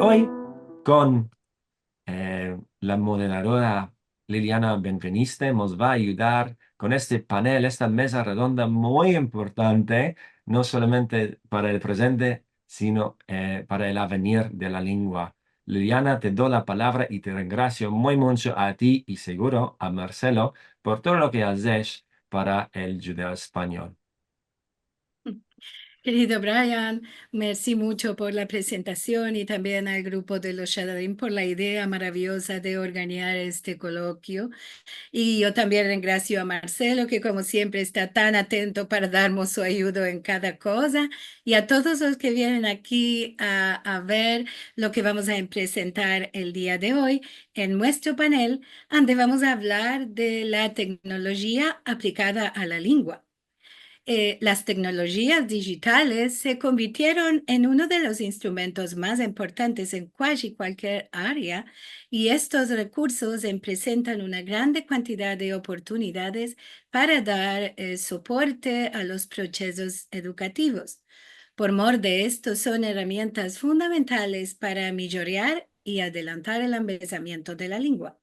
hoy con la moderadora Liliana Benveniste nos va a ayudar con este panel, esta mesa redonda muy importante, no solamente para el presente, sino para el avenir de la lengua. Liliana, te doy la palabra y te agradezco muy mucho a ti y seguro a Marcelo por todo lo que haces para el judeo español. Querido Brian, merci mucho por la presentación y también al grupo de los Shadadim por la idea maravillosa de organizar este coloquio. Y yo también gracias a Marcelo, que como siempre está tan atento para darnos su ayuda en cada cosa, y a todos los que vienen aquí a ver lo que vamos a presentar el día de hoy en nuestro panel, donde vamos a hablar de la tecnología aplicada a la lengua. Las tecnologías digitales se convirtieron en uno de los instrumentos más importantes en casi cualquier área y estos recursos presentan una grande cantidad de oportunidades para dar soporte a los procesos educativos. Por mor de esto, son herramientas fundamentales para mejorar y adelantar el embellecimiento de la lengua.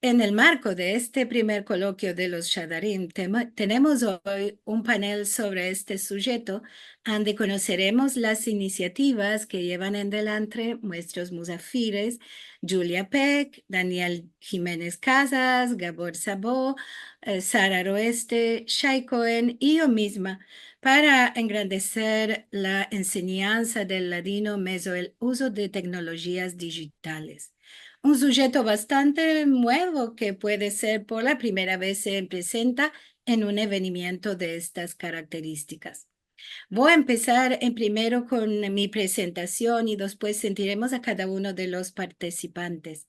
En el marco de este primer coloquio de los Shadarim, tenemos hoy un panel sobre este sujeto, donde conoceremos las iniciativas que llevan en delante nuestros musafires, Julia Peck, Daniel Jiménez Casas, Gabor Sabó, Sara Roeste, Shai Cohen y yo misma, para engrandecer la enseñanza del ladino meso el uso de tecnologías digitales. Un sujeto bastante nuevo que puede ser por la primera vez se presenta en un evento de estas características. Voy a empezar en primero con mi presentación y después sentiremos a cada uno de los participantes.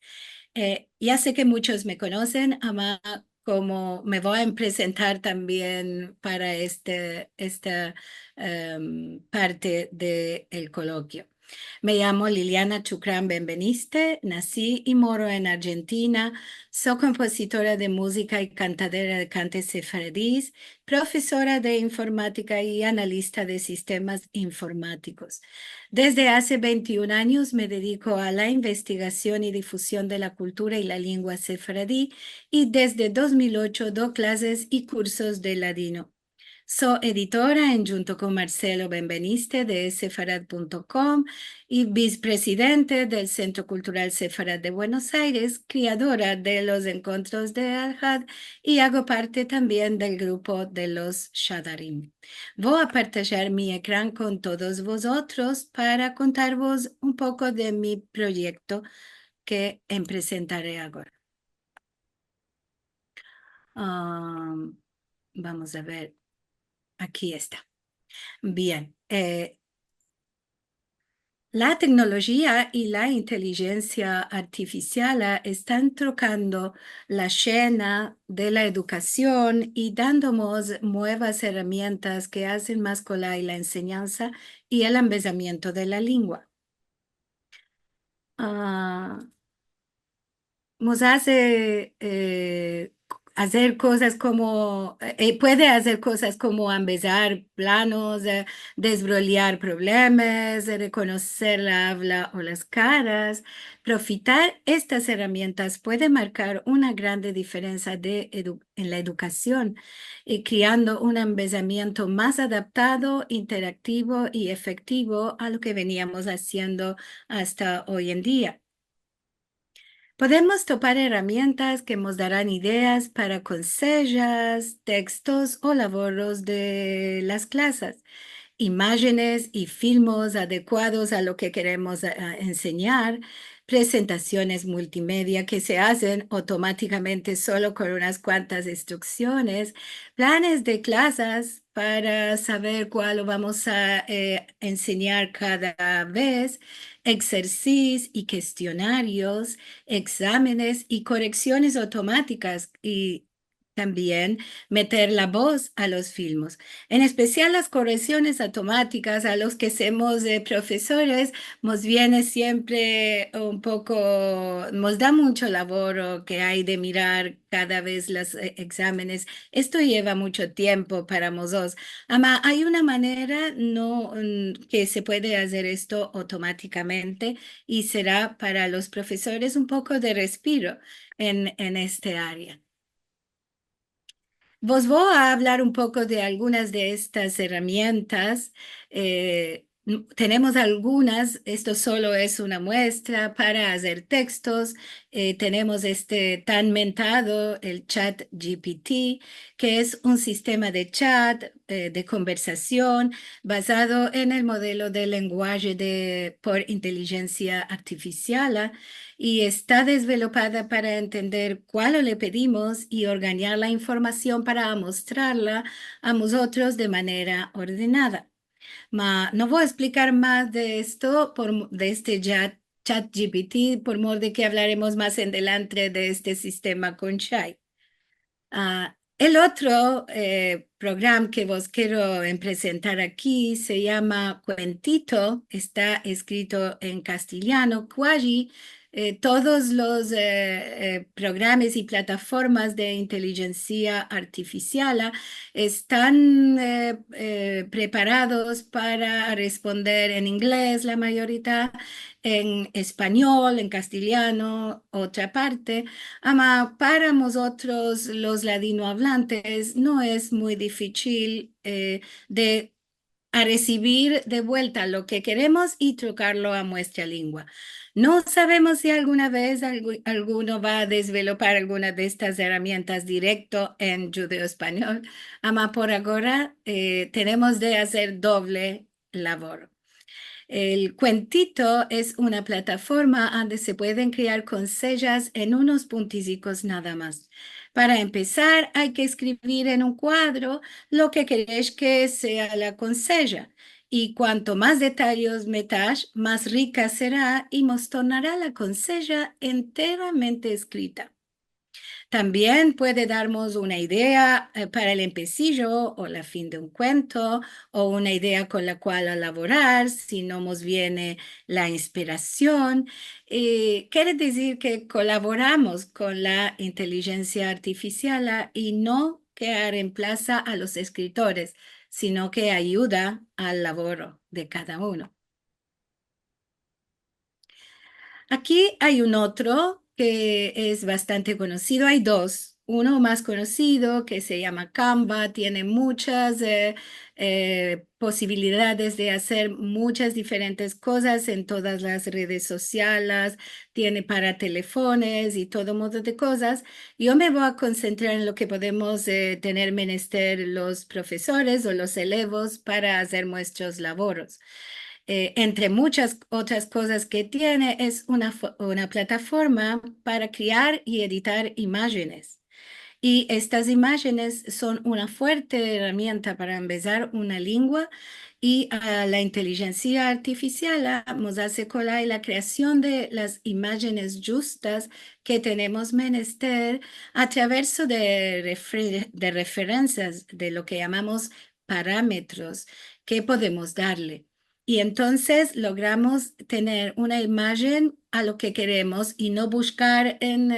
Ya sé que muchos me conocen, ama, como me voy a presentar también para esta parte del coloquio. Me llamo Liliana Chucrán Benveniste, nací y moro en Argentina, soy compositora de música y cantadera de cantes sefardíes, profesora de informática y analista de sistemas informáticos. Desde hace 21 años me dedico a la investigación y difusión de la cultura y la lengua sefaradí y desde 2008 doy clases y cursos de ladino. Soy editora junto con Marcelo Benveniste de sefarad.com y vicepresidente del Centro Cultural Sefarad de Buenos Aires, creadora de los encuentros de Al-Had y hago parte también del grupo de los Shadarim. Voy a partillar mi ecran con todos vosotros para contaros un poco de mi proyecto que presentaré ahora. Vamos a ver, aquí está. Bien, la tecnología y la inteligencia artificial están trocando la escena de la educación y dándonos nuevas herramientas que hacen más con la enseñanza y el embellecimiento de la lengua. Nos hace hacer cosas como, puede hacer cosas como empezar planos, desbrollar problemas, reconocer la habla o las caras. Profitar estas herramientas puede marcar una grande diferencia en la educación, creando un embellecimiento más adaptado, interactivo y efectivo a lo que veníamos haciendo hasta hoy en día. Podemos topar herramientas que nos darán ideas para consejos, textos o laboros de las clases, imágenes y filmos adecuados a lo que queremos enseñar, presentaciones multimedia que se hacen automáticamente solo con unas cuantas instrucciones, planes de clases para saber cuál vamos a enseñar cada vez, ejercicios y cuestionarios, exámenes y correcciones automáticas y también meter la voz a los filmes, en especial las correcciones automáticas a los que somos profesores, nos viene siempre un poco, nos da mucho labor que hay de mirar cada vez los exámenes. Esto lleva mucho tiempo para nosotros. Ama, hay una manera no, que se puede hacer esto automáticamente y será para los profesores un poco de respiro en este área. Vos voy a hablar un poco de algunas de estas herramientas. Tenemos algunas, esto solo es una muestra para hacer textos. Tenemos este tan mentado, el chat GPT, que es un sistema de chat, de conversación basado en el modelo de lenguaje por inteligencia artificial y está desvelopada para entender cuál le pedimos y organizar la información para mostrarla a nosotros de manera ordenada. No voy a explicar más de esto, de este chat GPT, por modo de que hablaremos más en adelante de este sistema con Shai. El otro programa que vos quiero presentar aquí se llama Cuentito, está escrito en castellano. Quasi todos los programas y plataformas de inteligencia artificial están preparados para responder en inglés, la mayoría, en español, en castellano, otra parte. Ama, para nosotros los ladinohablantes no es muy difícil de a recibir de vuelta lo que queremos y trocarlo a nuestra lengua. No sabemos si alguna vez alguno va a desvelopar alguna de estas herramientas directo en judeo-español, ama por ahora tenemos de hacer doble labor. El Cuentito es una plataforma donde se pueden crear consejas en unos punticos nada más. Para empezar, hay que escribir en un cuadro lo que queréis que sea la conseja. Y cuanto más detalles metas, más rica será y mostrará la conseja enteramente escrita. También puede darnos una idea para el empecillo o la fin de un cuento o una idea con la cual elaborar si no nos viene la inspiración. Quiere decir que colaboramos con la inteligencia artificial y no que reemplaza a los escritores, sino que ayuda al labor de cada uno. Aquí hay un otro que es bastante conocido. Hay dos. Uno más conocido que se llama Canva, tiene muchas posibilidades de hacer muchas diferentes cosas en todas las redes sociales, tiene para teléfonos y todo modo de cosas. Yo me voy a concentrar en lo que podemos tener menester los profesores o los elevos para hacer nuestros labores. Entre muchas otras cosas que tiene, es una plataforma para crear y editar imágenes. Y estas imágenes son una fuerte herramienta para empezar una lengua y la inteligencia artificial nos hace colar la creación de las imágenes justas que tenemos menester a través de referencias de lo que llamamos parámetros que podemos darle. Y entonces logramos tener una imagen a lo que queremos y no buscar en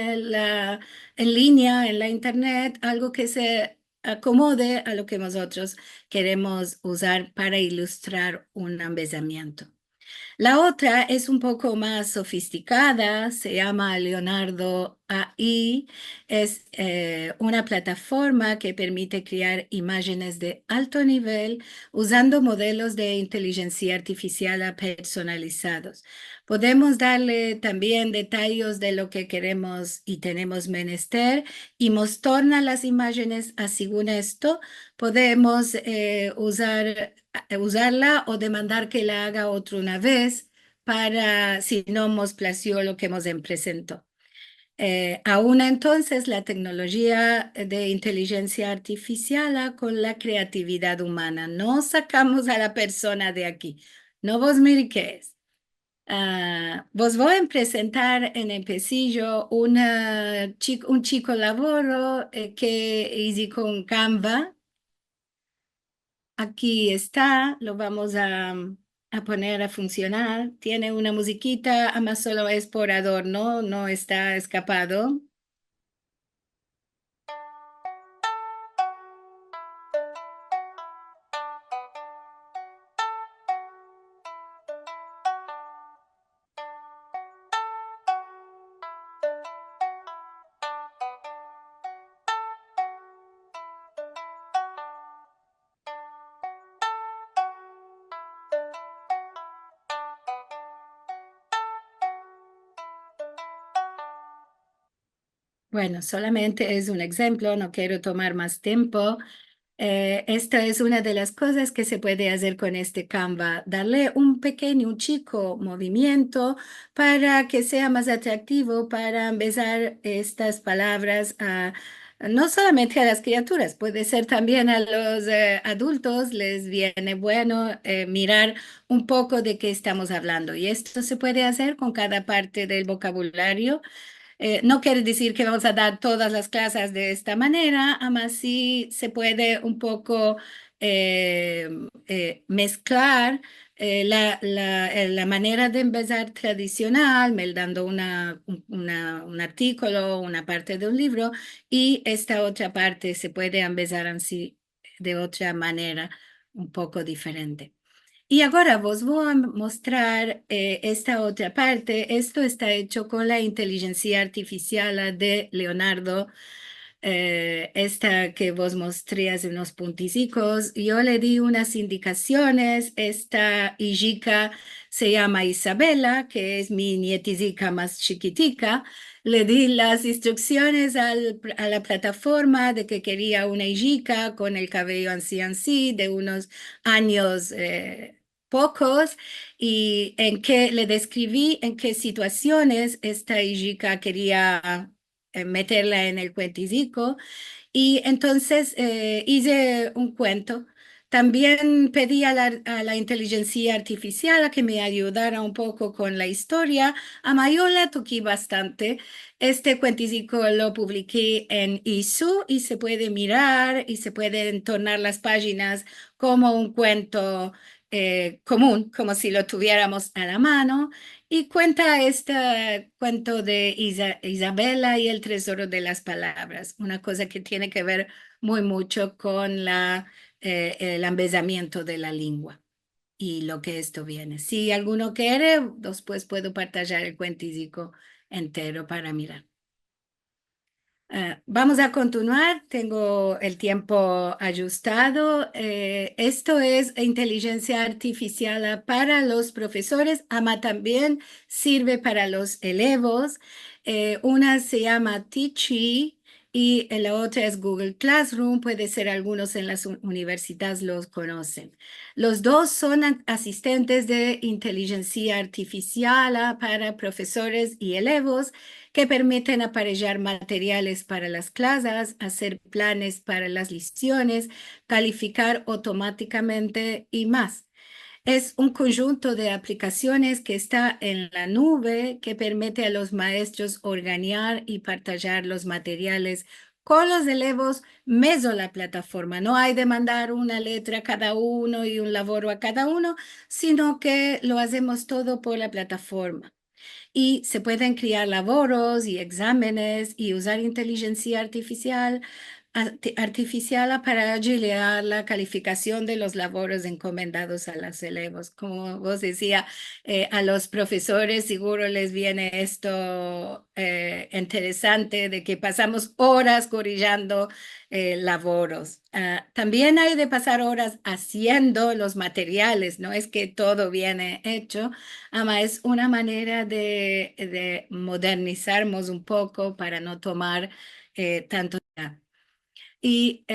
línea, en la internet, algo que se acomode a lo que nosotros queremos usar para ilustrar un embellecimiento. La otra es un poco más sofisticada, se llama Leonardo AI, es una plataforma que permite crear imágenes de alto nivel usando modelos de inteligencia artificial personalizados. Podemos darle también detalles de lo que queremos y tenemos menester y mostrar las imágenes. Según esto, podemos usarla o demandar que la haga otra una vez para si no nos plació lo que nos presentó. Aún entonces la tecnología de inteligencia artificial con la creatividad humana. No sacamos a la persona de aquí. No vos mire qué es. Vos voy a presentar en el pasillo un chico lavoro que hice con Canva. Aquí está, lo vamos a poner a funcionar. Tiene una musiquita, además solo es por adorno, no está escapado. Bueno, solamente es un ejemplo, no quiero tomar más tiempo. Esta es una de las cosas que se puede hacer con este Canva, darle un chico movimiento para que sea más atractivo, para empezar estas palabras no solamente a las criaturas, puede ser también a los adultos, les viene bueno mirar un poco de qué estamos hablando. Y esto se puede hacer con cada parte del vocabulario. No quiere decir que vamos a dar todas las clases de esta manera, además sí se puede un poco eh, mezclar la manera de empezar tradicional, me dando un artículo, una parte de un libro, y esta otra parte se puede empezar así de otra manera, un poco diferente. Y ahora vos voy a mostrar esta otra parte. Esto está hecho con la inteligencia artificial de Leonardo. Esta que vos mostré hace unos punticicos. Yo le di unas indicaciones. Esta hijica se llama Isabela, que es mi nieticica más chiquitica. Le di las instrucciones a la plataforma de que quería una hijica con el cabello así, de unos años pocos, y en que le describí en qué situaciones esta hija quería meterla en el cuentico, y entonces hice un cuento. También pedí a la inteligencia artificial a que me ayudara un poco con la historia. A Mayola toqué bastante. Este cuentico lo publiqué en ISU y se puede mirar y se pueden tornar las páginas como un cuento común, como si lo tuviéramos a la mano. Y cuenta este cuento de Isabela y el tesoro de las palabras, una cosa que tiene que ver muy mucho con el embelezamiento de la lengua y lo que esto viene. Si alguno quiere, después puedo partillar el cuentico entero para mirar. Vamos a continuar, tengo el tiempo ajustado. Esto es inteligencia artificial para los profesores, ama también sirve para los elevos. Una se llama Teachy y la otra es Google Classroom, puede ser algunos en las universidades los conocen. Los dos son asistentes de inteligencia artificial para profesores y elevos que permiten aparellar materiales para las clases, hacer planes para las lecciones, calificar automáticamente y más. Es un conjunto de aplicaciones que está en la nube que permite a los maestros organizar y partillar los materiales con los elevos meso la plataforma. No hay de mandar una letra a cada uno y un laboro a cada uno, sino que lo hacemos todo por la plataforma y se pueden crear laboros y exámenes y usar inteligencia artificial para agilizar la calificación de los laboros encomendados a los elevos. Como vos decía, a los profesores seguro les viene esto interesante de que pasamos horas corrigiendo laboros. También hay de pasar horas haciendo los materiales, no es que todo viene hecho. Es una manera de modernizarnos un poco para no tomar tanto. Y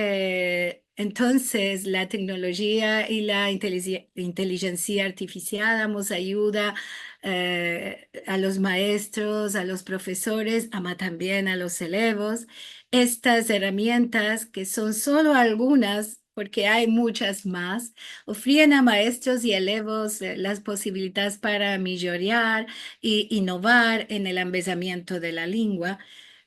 entonces la tecnología y la inteligencia artificial nos ayuda a los maestros, a los profesores, ama también a los elevos. Estas herramientas, que son solo algunas porque hay muchas más, ofrecen a maestros y elevos las posibilidades para mejorar e innovar en el embelezamiento de la lengua,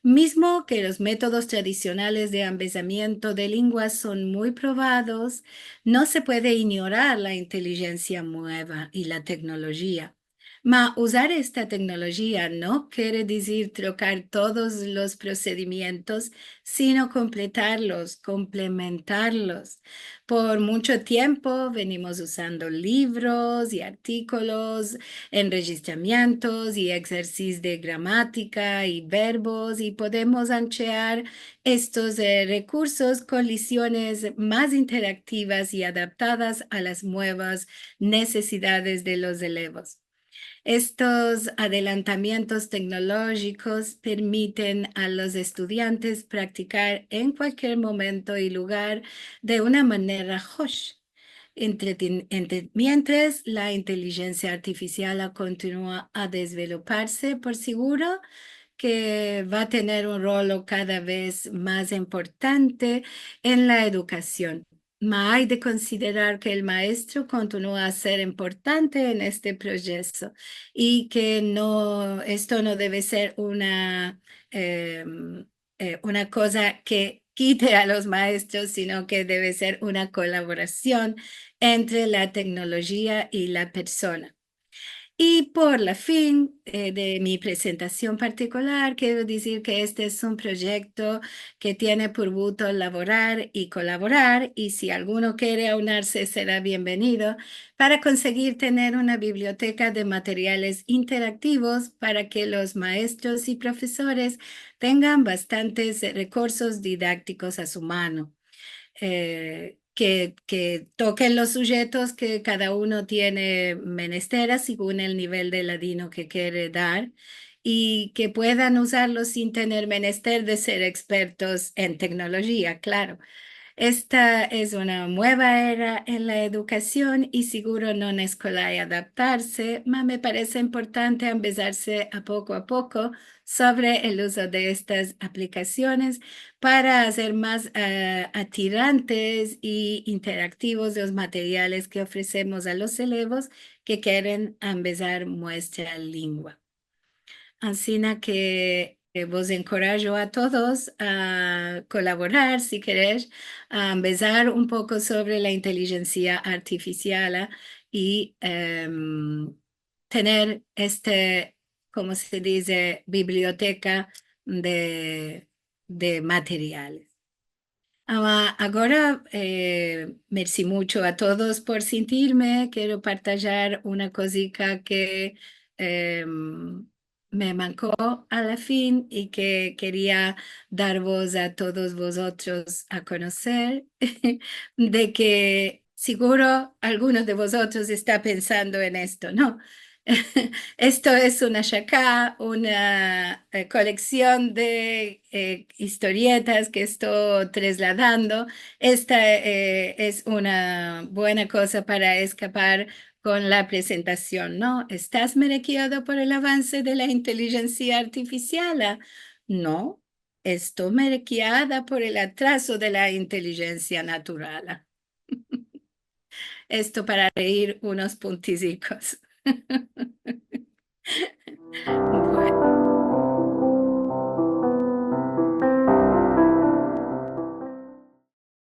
mismo que los métodos tradicionales de embelezamiento de lenguas son muy probados, no se puede ignorar la inteligencia nueva y la tecnología. Ma usar esta tecnología no quiere decir trocar todos los procedimientos, sino completarlos, complementarlos. Por mucho tiempo venimos usando libros y artículos, enregistramientos y ejercicios de gramática y verbos y podemos anchear estos recursos con lecciones más interactivas y adaptadas a las nuevas necesidades de los elevos. Estos adelantamientos tecnológicos permiten a los estudiantes practicar en cualquier momento y lugar de una manera hosh. Mientras la inteligencia artificial continúa a desarrollarse, por seguro que va a tener un rol cada vez más importante en la educación. Ma hay de considerar que el maestro continúa a ser importante en este proceso y que no, esto no debe ser una cosa que quite a los maestros, sino que debe ser una colaboración entre la tecnología y la persona. Y por la fin de mi presentación particular, quiero decir que este es un proyecto que tiene por gusto elaborar y colaborar, y si alguno quiere aunarse será bienvenido para conseguir tener una biblioteca de materiales interactivos para que los maestros y profesores tengan bastantes recursos didácticos a su mano que toquen los sujetos que cada uno tiene menesteras según el nivel de ladino que quiere dar y que puedan usarlos sin tener menester de ser expertos en tecnología, claro. Esta es una nueva era en la educación y seguro no es escolar adaptarse, pero me parece importante empezarse a poco sobre el uso de estas aplicaciones para hacer más atirantes y interactivos los materiales que ofrecemos a los elevos que quieren empezar nuestra lengua. Así que vos encorajo a todos a colaborar, si queréis, a empezar un poco sobre la inteligencia artificial y tener como se dice, biblioteca de, de materiales. Ahora, merci mucho a todos por sentirme. Quiero partillar una cosita que me mancó a la fin y que quería dar voz a todos vosotros a conocer, de que seguro algunos de vosotros está pensando en esto, ¿no? Esto es una shaka, una colección de historietas que estoy trasladando. Esta es una buena cosa para escapar con la presentación, ¿no? ¿Estás merequeado por el avance de la inteligencia artificial? No, estoy merequeada por el atraso de la inteligencia natural. Esto para reír unos punticicos. Bueno.